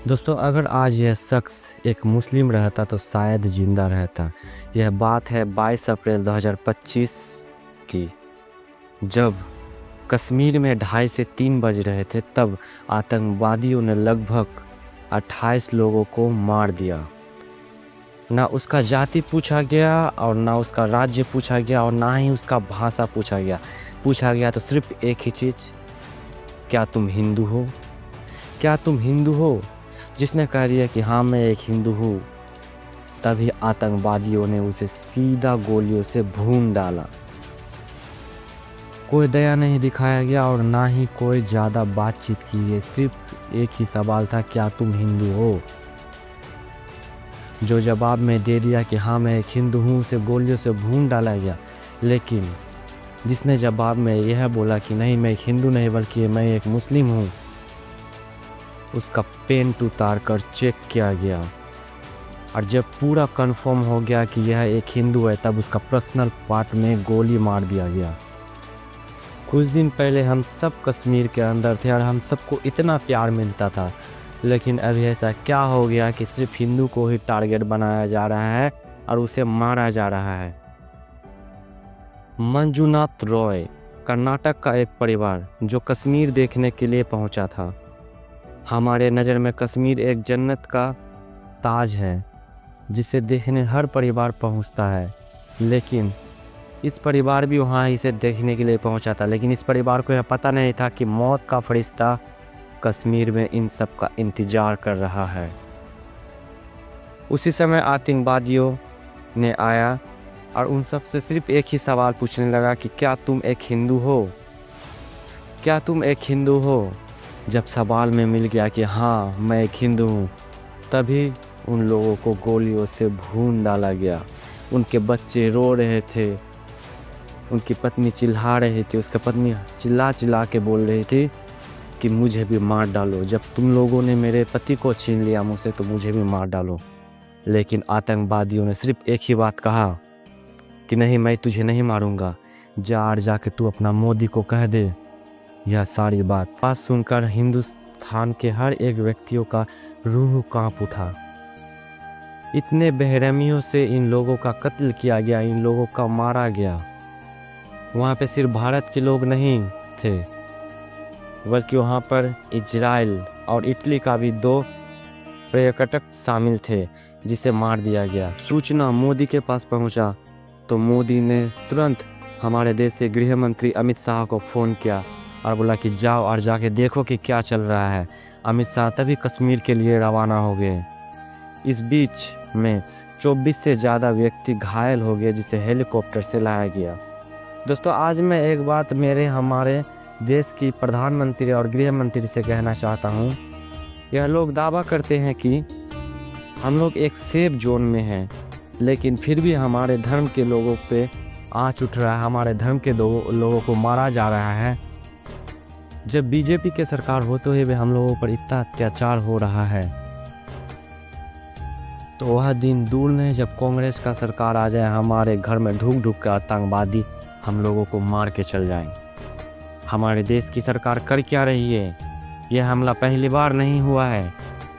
दोस्तों, अगर आज यह शख्स एक मुस्लिम रहता तो शायद ज़िंदा रहता। यह बात है 22 अप्रैल 2025 की, जब कश्मीर में 2:30 से 3 बज रहे थे। तब आतंकवादियों ने लगभग 28 लोगों को मार दिया। ना उसका जाति पूछा गया और ना उसका राज्य पूछा गया और ना ही उसका भाषा पूछा गया। पूछा गया तो सिर्फ एक ही चीज़, क्या तुम हिंदू हो? क्या तुम हिंदू हो? जिसने कह दिया कि हाँ मैं एक हिंदू हूँ, तभी आतंकवादियों ने उसे सीधा गोलियों से भून डाला। कोई दया नहीं दिखाया गया और ना ही कोई ज़्यादा बातचीत की गई। सिर्फ एक ही सवाल था, क्या तुम हिंदू हो? जो जवाब में दे दिया कि हाँ मैं एक हिंदू हूँ, उसे गोलियों से भून डाला गया। लेकिन जिसने जवाब में यह बोला कि नहीं मैं एक हिंदू नहीं बल्कि मैं एक मुस्लिम हूँ, उसका पेंट उतार कर चेक किया गया और जब पूरा कंफर्म हो गया कि यह एक हिंदू है, तब उसका पर्सनल पार्ट में गोली मार दिया गया। कुछ दिन पहले हम सब कश्मीर के अंदर थे और हम सबको इतना प्यार मिलता था, लेकिन अभी ऐसा क्या हो गया कि सिर्फ हिंदू को ही टारगेट बनाया जा रहा है और उसे मारा जा रहा है। मंजुनाथ रॉय, कर्नाटक का एक परिवार जो कश्मीर देखने के लिए पहुंचा था। हमारे नज़र में कश्मीर एक जन्नत का ताज है जिसे देखने हर परिवार पहुंचता है, लेकिन इस परिवार भी वहां इसे देखने के लिए पहुंचा था। लेकिन इस परिवार को यह पता नहीं था कि मौत का फरिश्ता कश्मीर में इन सब का इंतज़ार कर रहा है। उसी समय आतंकवादियों ने आया और उन सब से सिर्फ एक ही सवाल पूछने लगा कि क्या तुम एक हिंदू हो? क्या तुम एक हिंदू हो? जब सवाल में मिल गया कि हाँ मैं एक हिंदू हूँ, तभी उन लोगों को गोलियों से भून डाला गया। उनके बच्चे रो रहे थे, उनकी पत्नी चिल्ला रही थी, उसकी पत्नी चिल्ला चिल्ला के बोल रही थी कि मुझे भी मार डालो। जब तुम लोगों ने मेरे पति को छीन लिया मुझसे तो मुझे भी मार डालो। लेकिन आतंकवादियों ने सिर्फ एक ही बात कहा कि नहीं मैं तुझे नहीं मारूंगा, जाके तू अपना मोदी को कह दे। यह सारी बात सुनकर हिंदुस्तान के हर एक व्यक्तियों का रूह कांप उठा। इतने बेरहमियों से इन लोगों का कत्ल किया गया, इन लोगों का मारा गया। वहाँ पे सिर्फ भारत के लोग नहीं थे, बल्कि वहाँ पर इजराइल और इटली का भी 2 पर्यटक शामिल थे जिसे मार दिया गया। सूचना मोदी के पास पहुँचा तो मोदी ने तुरंत हमारे देश के गृह मंत्री अमित शाह को फ़ोन किया और बोला कि जाओ और जाके देखो कि क्या चल रहा है। अमित शाह तभी कश्मीर के लिए रवाना हो गए। इस बीच में 24 से ज़्यादा व्यक्ति घायल हो गए जिसे हेलीकॉप्टर से लाया गया। दोस्तों, आज मैं एक बात हमारे देश की प्रधानमंत्री और गृह मंत्री से कहना चाहता हूँ। यह लोग दावा करते हैं कि हम लोग एक सेफ जोन में हैं, लेकिन फिर भी हमारे धर्म के लोगों पे आँच उठ रहा है, हमारे धर्म के लोगों को मारा जा रहा है। जब बीजेपी के सरकार होते हुए भी हम लोगों पर इतना अत्याचार हो रहा है, तो वह दिन दूर नहीं जब कांग्रेस का सरकार आ जाए, हमारे घर में ढुक ढुक कर आतंकवादी हम लोगों को मार के चल जाएं। हमारे देश की सरकार कर क्या रही है? यह हमला पहली बार नहीं हुआ है,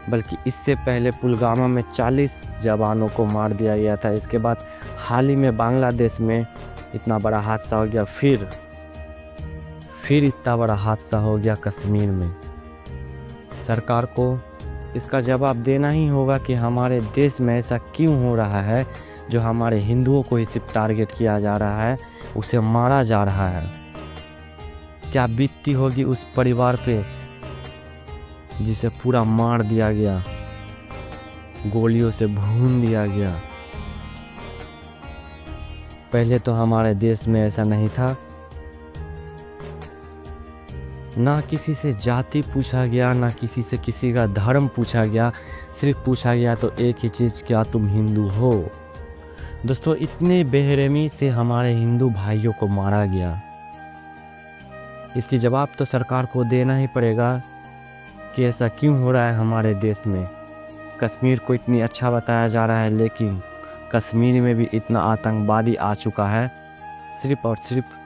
बल्कि इससे पहले पुलवामा में 40 जवानों को मार दिया गया था। इसके बाद हाल ही में बांग्लादेश में इतना बड़ा हादसा हो गया, फिर इतना बड़ा हादसा हो गया कश्मीर में। सरकार को इसका जवाब देना ही होगा कि हमारे देश में ऐसा क्यों हो रहा है, जो हमारे हिंदुओं को ही सिर्फ टारगेट किया जा रहा है, उसे मारा जा रहा है। क्या बीतती होगी उस परिवार पे जिसे पूरा मार दिया गया, गोलियों से भून दिया गया। पहले तो हमारे देश में ऐसा नहीं था, ना किसी से जाति पूछा गया, ना किसी से किसी का धर्म पूछा गया। सिर्फ पूछा गया तो एक ही चीज़, क्या तुम हिंदू हो? दोस्तों, इतने बेरहमी से हमारे हिंदू भाइयों को मारा गया। इसकी जवाब तो सरकार को देना ही पड़ेगा कि ऐसा क्यों हो रहा है हमारे देश में। कश्मीर को इतनी अच्छा बताया जा रहा है, लेकिन कश्मीर में भी इतना आतंकवादी आ चुका है, सिर्फ और सिर्फ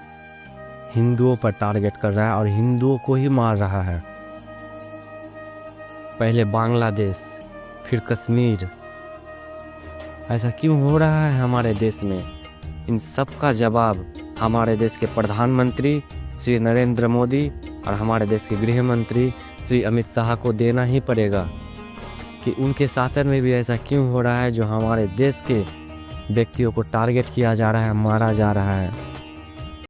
हिंदुओं पर टारगेट कर रहा है और हिंदुओं को ही मार रहा है। पहले बांग्लादेश, फिर कश्मीर। ऐसा क्यों हो रहा है हमारे देश में? इन सब का जवाब हमारे देश के प्रधानमंत्री श्री नरेंद्र मोदी और हमारे देश के गृह मंत्री श्री अमित शाह को देना ही पड़ेगा कि उनके शासन में भी ऐसा क्यों हो रहा है जो हमारे देश के व्यक्तियों को टारगेट किया जा रहा है, मारा जा रहा है।